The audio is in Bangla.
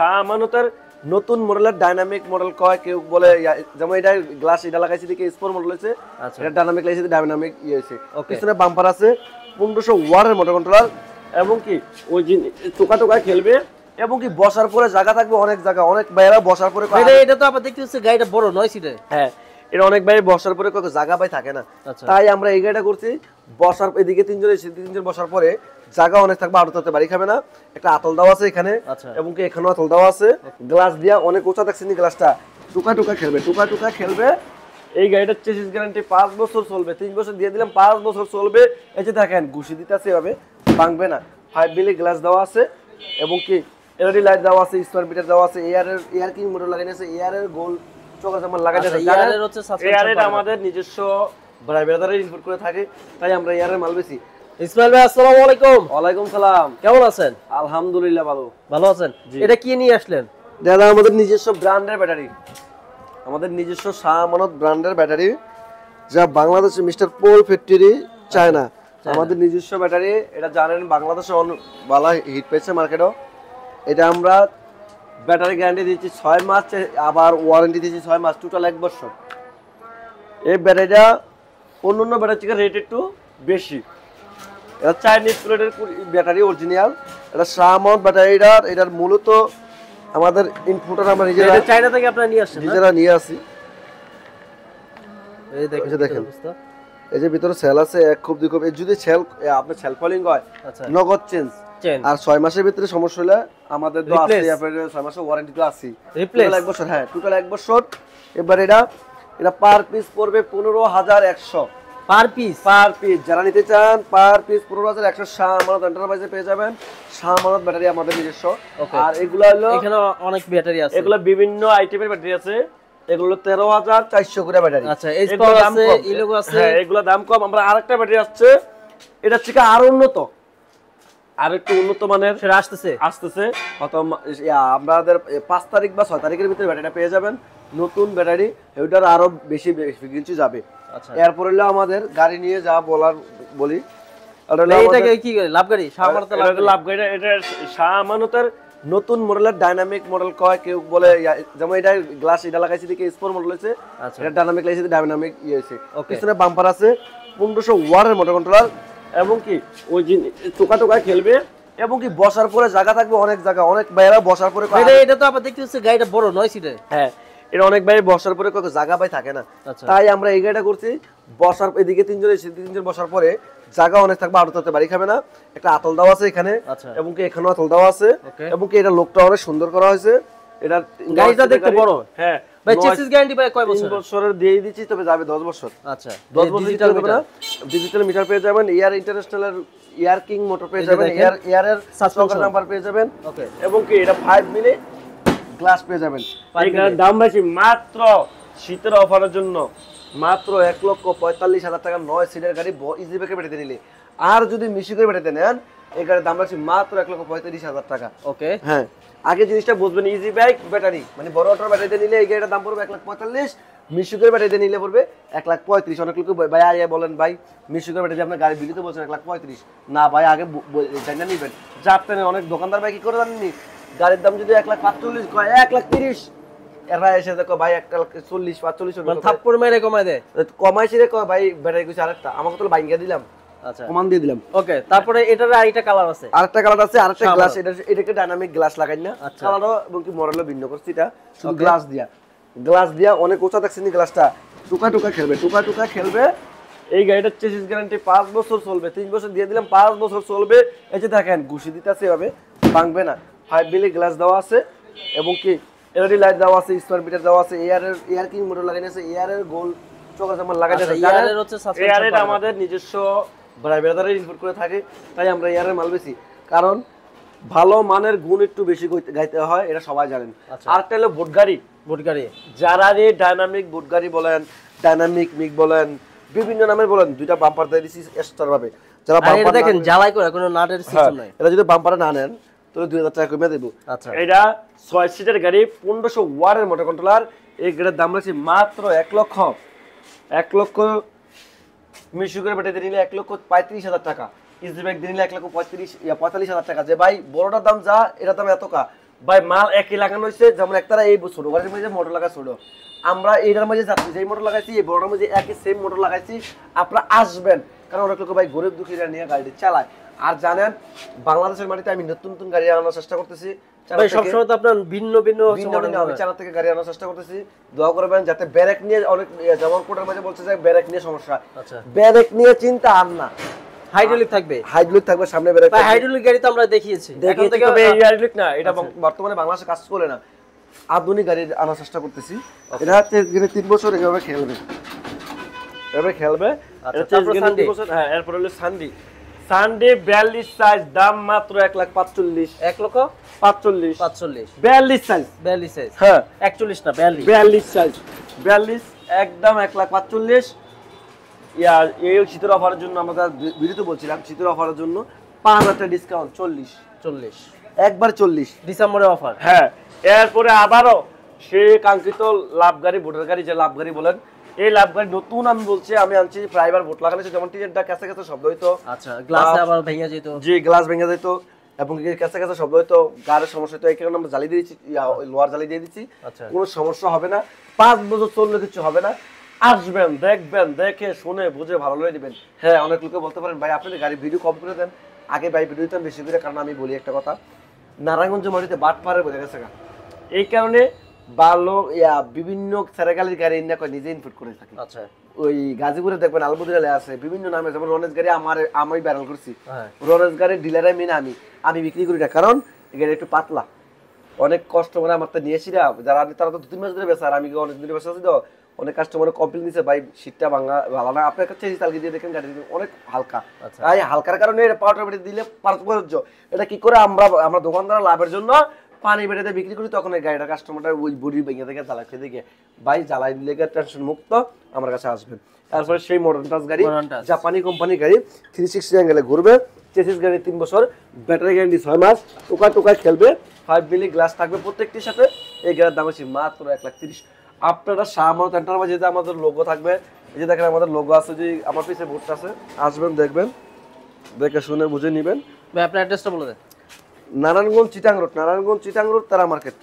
আমানতের নতুন মডেলের ডাইনামিক মডেল কয় কেউ বলে যেমন এটা গ্লাস এটা লাগাইছে দিকে স্পোর মডেল হয়েছে। আচ্ছা, এটা ডাইনামিক লাগাইছে ডাইনামিক হয়েছে। পিছনে বাম্পার আছে 1500 ওয়াটের মোটর কন্ট্রোলার এবং কি ওই টোকা টোকা খেলবে এবং কি বসার পরে জায়গা থাকবে অনেক জায়গা, অনেক বাইরে বসার পরে এটা তো আবার দেখতেছি গাড়িটা বড় 9 সিটের। হ্যাঁ, এটা অনেক বাইরে বসার পরে কত জায়গা পাই থাকে না, তাই আমরা এই গাড়িটা করছি। বসার এদিকে তিনজন বসার পরে জায়গা অনেক থাকবে, আরো তাতে বাড়ি খাবে না। একটা আতল দেওয়া আছে এখানে এবং কি এখানেও আতল দেওয়া আছে। গ্লাস দিয়া অনেক উঁচা দেখছেন গ্লাসটা, টুকা টুকা খেলবে। এই গাড়িটার চেসিস গ্যারান্টি 5 বছর চলবে, 3 বছর দিয়ে দিলাম, 5 বছর চলবে। এই যে দেখেন ঘুষি দিতেছে এভাবে, ভাঙবে না। 5 মিলি গ্লাস দেওয়া আছে এবং কি এলইডি লাইট দেওয়া আছে, স্মার্ট মিটার দেওয়া আছে, এয়ার কিং মোটর লাগানো আছে, এয়ারের গোল চোখা জামান লাগানো আছে। এয়ারের আমাদের নিজস্ব ব্রাইভারের ইনপুট করে থাকে, তাই আমরা এয়ারের মাল বেশি। ইসমাইল ভাই আসসালামু আলাইকুম। ওয়ালাইকুম সালাম। কেমন আছেন? আলহামদুলিল্লাহ ভালো আছেন। এটা কি নিয়ে আসলেন? দাদা আমাদের নিজস্ব ব্র্যান্ডের ব্যাটারি, আমাদের নিজস্ব শাহ আমানত ব্র্যান্ডের ব্যাটারি, যা বাংলাদেশে মিস্টার পোল ফ্যাক্টরি চায়না। আমাদের নিজস্ব ব্যাটারি, এটা জানেন বাংলাদেশে ভালো হিট পেয়েছে মার্কেটও। এটা আমরা ব্যাটারি গ্যারান্টি দিচ্ছি 6 মাস, আবার ওয়ারেন্টি দিচ্ছি 6 মাস, টোটাল 1 বছর। এই ব্যাটারিটা অন্য ব্যাটারি থেকে রেট একটু বেশি। এটা চাইনিজ প্লেটের ব্যাটারি অরিজিনাল। এটা শাহ আমানত ব্যাটারিটা, এটার মূলত আমাদের ইনপুটার আমরা নিজেরা চায়না থেকে আপনারা নিয়ে আসছেন, নিজেরা নিয়ে আসি। এই দেখেন এই যে ভিতরে সেল আছে, এক খুব দুই খুব। যদি সেল আপনার সেল ফলিং হয় নগদ চেঞ্জ, আর 6 মাসের ভিতরে সমস্যা হলে আমাদের তো আছে, 6 মাসের ওয়ারেন্টি তো আছে, রিপ্লেস 1 বছর। হ্যাঁ, টোটাল 1 বছর। এবার এটা পার পিস পড়বে 15100 পার পিস। যারা নিতে চান পার পিস 15100 শাহ আমানত এন্টারপ্রাইজে পেয়ে যাবেন। শাহ আমানত ব্যাটারি আমাদের নিজস্ব। আর এগুলা হলো, এখানে অনেক ব্যাটারি আছে, এগুলা বিভিন্ন আইটেমের ব্যাটারি আছে। এগুলো 13400 করে ব্যাটারি। আচ্ছা, এগুলো দাম কম, ইলোগো আছে। হ্যাঁ, এগুলো দাম কম। আমরা আরেকটা ব্যাটারি আসছে, এটা থেকে আরো উন্নত, আর একটু উন্নত মানের সেটা আসতেছে। হয়তো আমাদের 5 তারিখ বা 6 তারিখের ভিতরে ব্যাটারিটা পেয়ে যাবেন, নতুন ব্যাটারি। ওইটার আরো বেশি কিছু যাবে। আচ্ছা, এরপর হলো আমাদের গাড়ি নিয়ে যা বলি, এটাকে কি লাভ গাড়ি, শাহ আমানতের লাভ গাড়ি। এটা শাহ আমানতের নতুন মডেলের ডাইনামিক মডেল কয় কেউ বলে, যেমন এটা গ্লাস এটা লাগাইছে দিকে স্পোর মডেল হয়েছে। এটা ডাইনামিক লাগাইছে, ডাইনামিক হয়েছে। পিছনে বাম্পার আছে 1500 ওয়াটের মোটর কন্ট্রোলার এবং কি ওই টোকা টোকা খেলবে এবং কি বসার পরে জায়গা থাকবে অনেক জায়গা, অনেক বাইরে বসার পরে এটা তো আবার দেখতেছি গাড়িটা বড় 9 সিটের। হ্যাঁ, এটা অনেক বাইরে বসার পরে কত জায়গা পাই থাকে না, তাই আমরা এই গাড়িটা করছি। বসার এদিকে তিনজন বসার পরে জায়গা অনেক থাকবে, আরো তাতে বাড়ি খাবে না। একটা আতল দেওয়া আছে এখানে এবং কি এখানেও আতল দেওয়া আছে এবং কি এটা লোকটা অনেক সুন্দর করা হয়েছে। এটা গাড়িটা দেখতে বড়। হ্যাঁ ভাই, চেসিস গ্যারান্টি ভাই কয় বছর? 3 বছরের দিয়ে দিচ্ছি, তবে যাবে 10 বছর। আচ্ছা, 10 বছর ডিজিটাল মিটার পেয়ে যাবেন। Air international air king motor পেয়ে যাবেন, এয়ারের সাসপেনশন নাম্বার পেয়ে যাবেন এবং কি এটা 5 মিলি গ্লাস পেয়ে যাবেন। এটার দাম বেশি, মাত্র শীতের অফারের জন্য মাত্র 1,45,000 টাকা 9 সিটের গাড়ি ইজি ব্যাকে বেটাতে নিলে। আর যদি মিশি করে বেটাতে নেন, এই গাড়ির দাম রাখছি মাত্র 1,35,000 টাকা। ওকে, হ্যাঁ, আগে জিনিসটা বুঝবেন, ইজি বাইক ব্যাটারি মানে বড় অটোর ব্যাটারিতে নিলে এই গাড়িটার দাম পড়বে 1,45,000, মিশুকের ব্যাটারিতে নিলে পড়বে 1,35,000। অনেক লোক ভাই আইয়া বলেন, ভাই মিশুকের ব্যাটারি আপনার গাড়ি বিলিতে বলছেন 1,35,000। না ভাই, আগে জানা নিবেন। যাতে অনেক দোকানদার ভাই কি করে জানেননি, গাড়ির দাম যদি 1,45,000 কয় 1,30,000, এরা এসে দেখো ভাই 1,40,000 45,000 থাপ্পড় মেরে কমায় দেয়। কমাইছি রে কয় ভাই ব্যাটারি কইছে আরেকটা, আমাকে তো বাইঙ্গা দিলাম। আচ্ছা, কমান দিয়ে দিলাম। ওকে, তারপরে এটার আরেকটা কালার আছে, আরেকটা গ্লাস। এটাকে ডাইনামিক গ্লাস লাগাই না, কালারও এবং কি মডেলও ভিন্ন করছি। এটা শুধু গ্লাস দিয়া অনেক উঁচা দেখছেন গ্লাসটা, টুকা টুকা খেলবে। এই গাড়িটার চেসিস গ্যারান্টি 5 বছর চলবে, 3 বছর দিয়ে দিলাম, 5 বছর চলবে। এই যে দেখেন ঘুষি দিতেছে এভাবে, ভাঙবে না। 5 মিলি গ্লাস দেওয়া আছে এবং কি এলইডি লাইট দেওয়া আছে, স্মার্ট মিটার দেওয়া আছে, এয়ার কিং মোটর লাগানো আছে, এয়ারের গোল চোখা জামান লাগানো আছে। এয়ারের আমাদের নিজস্ব ব্রাইভারের ইনপুট করে থাকে, তাই আমরা এয়ারের মাল বেশি। কারণ ভালো মানের গুণ একটু বেশি গাইতে হয়, এটা সবাই জানেন। আরেকটা হলো বোট গাড়ি। যারা ডাইনামিক বোট গাড়ি বলেন, ডাইনামিক মিক বলেন, বিভিন্ন নামে বলেন, দুইটা বাম্পার দিয়ে দিছি এক্সট্রা ভাবে। যারা বাম্পার দেখেন জ্বালাই করে কোনো নাটের সিস্টেম নাই, এটা যদি বাম্পারে না নেন তাহলে 2000 টাকা কমে দেব। আচ্ছা, এটা 6 সিটের গাড়ি, 1500 ওয়াটের মোটর কন্ট্রোলার। এই গাড়ির দাম রাখছি মাত্র 1 লক্ষ মিশুকের বেটাতে নিলে 1,35,000 টাকা। ইজি ব্যাগ দিয়ে নিলে 1,45,000 টাকা। যে ভাই বড়টার দাম যা, এটার দাম এত কা, ভাই মাল একই লাগানো হয়েছে, যেমন একটারা এই ছোট গাড়ির মধ্যে মোটর লাগা ছোট, আমরা এইটার মধ্যে যাচ্ছি যেই মোটর লাগাইছি এই বড়টার মধ্যে একই সেম মোটর লাগাইছি। আপনারা আসবেন, কারণ অনেক লোক ভাই গরিব দুঃখীরা নিয়ে গাড়িটি চালায়। আর জানেন বাংলাদেশের মাটিতে আমি নতুন নতুন গাড়ি আনার চেষ্টা করতেছি, ভাই সবসময় তো আপনার ভিন্ন ভিন্ন আমি চায়না থেকে গাড়ি আনার চেষ্টা করতেছি। দোয়া করবেন যাতে ব্যারেক নিয়ে অনেক, যেমন কোটার মাঝে বলছে যে ব্যারেক নিয়ে সমস্যা, আচ্ছা ব্যারেক নিয়ে চিন্তা আর না, হাইড্রোলিক থাকবে, হাইড্রোলিক থাকবে সামনে ব্যারেক। ভাই হাইড্রোলিক গাড়ি তো আমরা দেখিয়েছি, এখন থেকে তবে এই হাইড্রোলিক না, এটা বর্তমানে বাংলাদেশে কাজ করে না, আধুনিক গাড়ি আনার চেষ্টা করতেছি। এটা হচ্ছে 3 বছর এভাবে খেলবে, এভাবে খেলবে। হ্যাঁ, এরপর হলো সানডি, সানডে 42 সাইজ, দাম মাত্র 1,45,000, 1,45,000 42 সাইজ, 42 সাইজ, হ্যাঁ 41 না 42 42 সাইজ, 42 একদম 1,45,000। ইয়া এই শীতের অফারের জন্য আমরা ভিডিওতে বলছিলাম, শীতের অফারের জন্য 5,000 টাকা ডিসকাউন্ট, 40 একবার 40 ডিসেম্বরের অফার। হ্যাঁ, এরপরে আবারও সেই কাঙ্ক্ষিত লাভ গাড়ি, ভোটার গাড়ি, যে লাভ গাড়ি বলেন, এই লাভ গাড়ি নতুন আমি বলছি, আমি আনছি প্রায়বার ভোট লাগানো, যেমন টিনের কাছে কাছে শব্দ হইতো, আচ্ছা গ্লাস আবার ভেঙে যেত, জি গ্লাস ভেঙে যেত, এবং কাছে কাছে শব্দ হইতো, গাড়ির সমস্যা হইতো, এই কারণে আমরা জালি দিয়ে দিচ্ছি, লোহার জালি দিয়ে দিচ্ছি, আচ্ছা কোনো সমস্যা হবে না, 5 বছর চললে কিছু হবে না। আসবেন, দেখবেন, দেখে শুনে বুঝে ভালো লাগে দিবেন। হ্যাঁ, অনেক লোকে বলতে পারেন ভাই আপনি গাড়ি ভিডিও কম করে দেন, আগে ভাই ভিডিও দিতেন বেশি করে, কারণ আমি বলি একটা কথা, নারায়ণগঞ্জ মাটিতে বাট পারে বোঝা গেছে, এই কারণে ভালো বিভিন্ন সেরাগালির গাড়ি নিজে ইনপুট করে থাকি। আচ্ছা ওই গাজীপুরে দেখবেন আলবুদিরালে আছে বিভিন্ন নামে, যেমন রনেজ গাড়ি আমি ব্যারাল করছি, হ্যাঁ রনেজ গাড়ির ডিলারে মিনে আমি বিক্রি করি না, কারণ এই গাড়ি একটু পাতলা, অনেক কাস্টমার আমার তো নিয়েছি না, যারা তারা তো 2-3 মাস ধরে বেচা, আর আমি অনেক দিন বেচা আছি তো, অনেক কাস্টমার কমপ্লেন দিচ্ছে ভাই শীতটা ভালো না, আপনার কাছে চালকি দিয়ে দেখেন গাড়ি অনেক হালকা, তাই হালকার কারণে পাউডার বেটে দিলে পারস্পর্য, এটা কি করে আমরা দোকানদার লাভের জন্য পানি বেটাতে বিক্রি করি, তখন এই গাড়িটা কাস্টমারটা ওই বডি ভেঙে থেকে জ্বালাতে দেখে ভাই জ্বালাই দিলে টেনশন মুক্ত আমার কাছে আসবেন। তারপরে সেই মডার্ন টাচ গাড়ি, জাপানি কোম্পানি গাড়ি, 360 অ্যাঙ্গেলে ঘুরবে, চেসিস গাড়ি 3 বছর, ব্যাটারি গ্যারান্টি 6 মাস, টোকা খেলবে, 5 মিলি গ্লাস থাকবে প্রত্যেকটির সাথে। এই গাড়ির দাম হচ্ছে মাত্র 1,30,000। আপনারা শাহমানত এন্টারপ্রাইজে আমাদের লোগো থাকবে, এই যে দেখেন আমাদের লোগো আছে, যে আমার পিছে বোর্ডটা আছে, আসবেন দেখবেন, দেখে শুনে বুঝে নেবেন। ভাই আপনার অ্যাড্রেসটা বলে দেন। নারায়ণগঞ্জ চিটাং রোড, তারা মার্কেট।